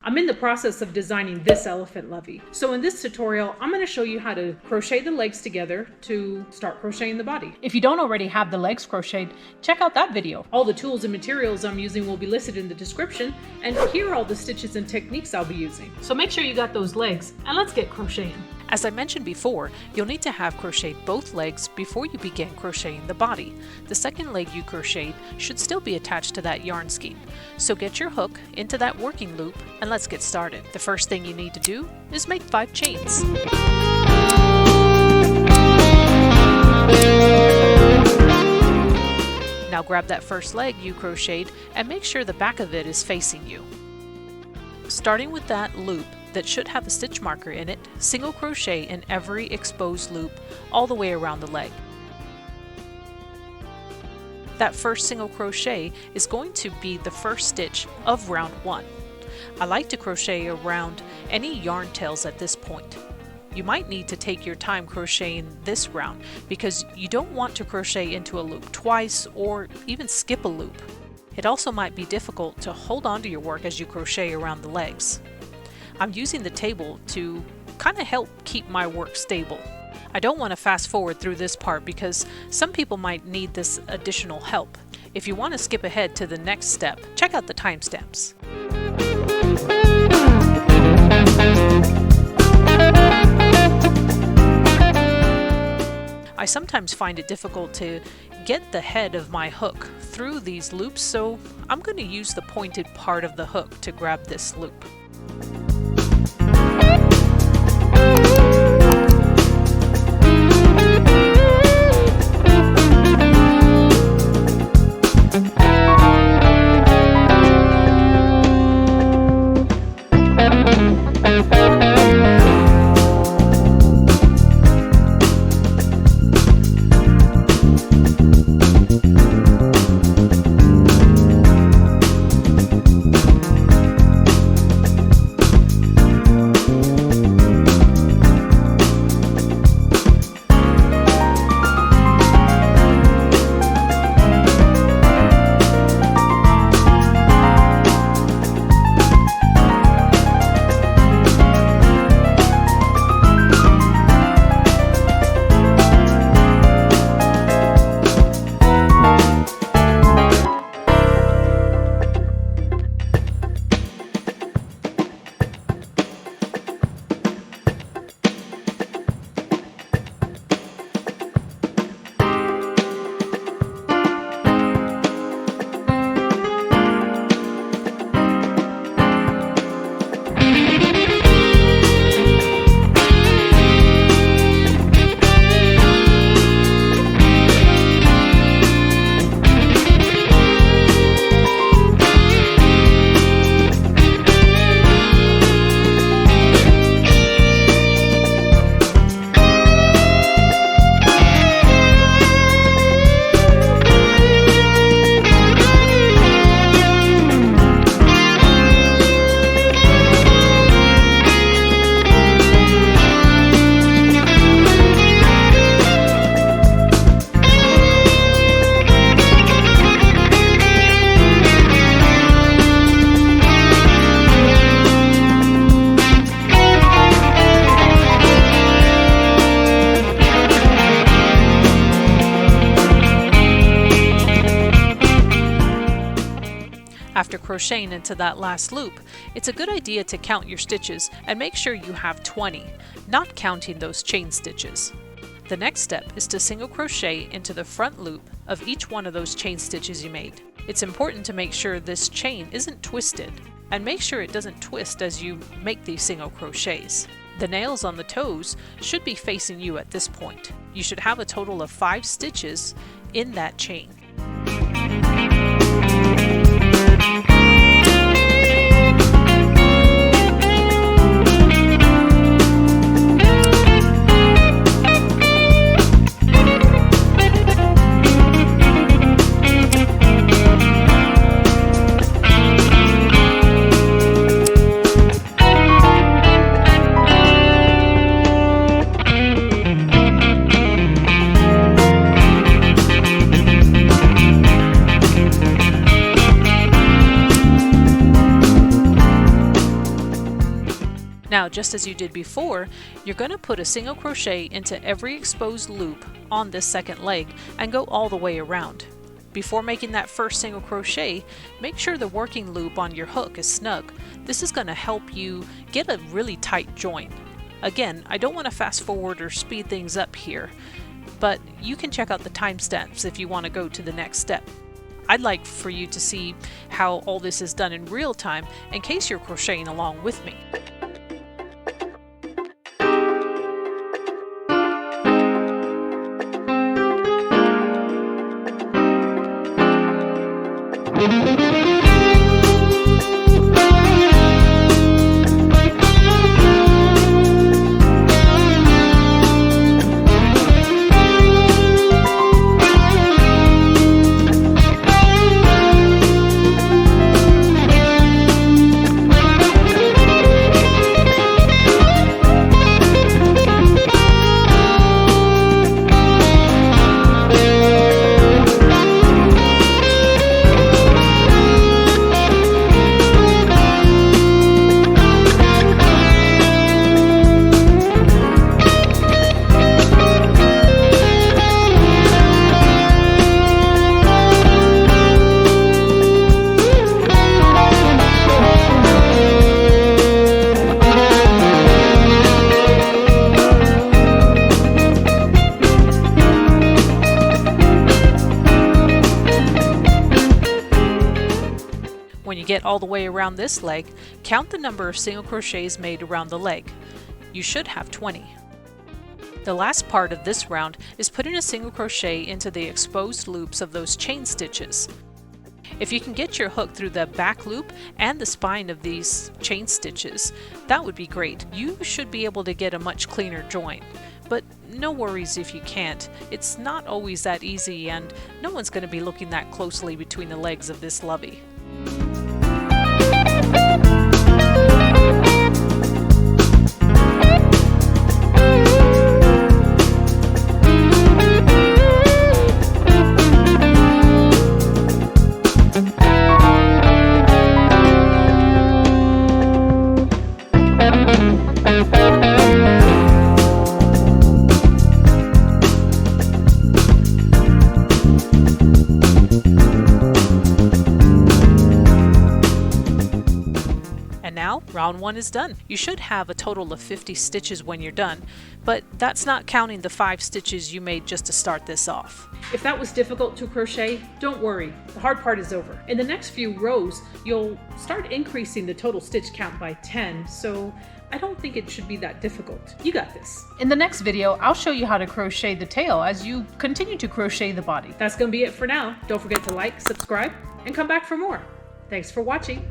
I'm in the process of designing this elephant Lovey. So in this tutorial, I'm going to show you how to crochet the legs together to start crocheting the body. If you don't already have the legs crocheted, check out that video. All the tools and materials I'm using will be listed in the description, and here are all the stitches and techniques I'll be using. So make sure you got those legs, and let's get crocheting. As I mentioned before, you'll need to have crocheted both legs before you begin crocheting the body. The second leg you crocheted should still be attached to that yarn skein. So get your hook into that working loop and let's get started. The first thing you need to do is make 5 chains. Now grab that first leg you crocheted and make sure the back of it is facing you. Starting with that loop that should have a stitch marker in it, single crochet in every exposed loop all the way around the leg. That first single crochet is going to be the first stitch of round 1. I like to crochet around any yarn tails at this point. You might need to take your time crocheting this round because you don't want to crochet into a loop twice or even skip a loop. It also might be difficult to hold on to your work as you crochet around the legs. I'm using the table to kind of help keep my work stable. I don't want to fast forward through this part because some people might need this additional help. If you want to skip ahead to the next step, check out the timestamps. I sometimes find it difficult to get the head of my hook through these loops, so I'm going to use the pointed part of the hook to grab this loop. After crocheting into that last loop, it's a good idea to count your stitches and make sure you have 20, not counting those chain stitches. The next step is to single crochet into the front loop of each one of those chain stitches you made. It's important to make sure this chain isn't twisted, and make sure it doesn't twist as you make these single crochets. The nails on the toes should be facing you at this point. You should have a total of 5 stitches in that chain. Now, just as you did before, you're going to put a single crochet into every exposed loop on this second leg and go all the way around. Before making that first single crochet, make sure the working loop on your hook is snug. This is going to help you get a really tight join. Again, I don't want to fast forward or speed things up here, but you can check out the timestamps if you want to go to the next step. I'd like for you to see how all this is done in real time in case you're crocheting along with me. When you get all the way around this leg, count the number of single crochets made around the leg. You should have 20. The last part of this round is putting a single crochet into the exposed loops of those chain stitches. If you can get your hook through the back loop and the spine of these chain stitches, that would be great. You should be able to get a much cleaner join. But no worries if you can't. It's not always that easy, and no one's going to be looking that closely between the legs of this Lovey. Round 1 is done. You should have a total of 50 stitches when you're done, but that's not counting the 5 stitches you made just to start this off. If that was difficult to crochet, don't worry, the hard part is over. In the next few rows, you'll start increasing the total stitch count by 10, so I don't think it should be that difficult. You got this. In the next video, I'll show you how to crochet the tail as you continue to crochet the body. That's gonna be it for now. Don't forget to like, subscribe, and come back for more. Thanks for watching.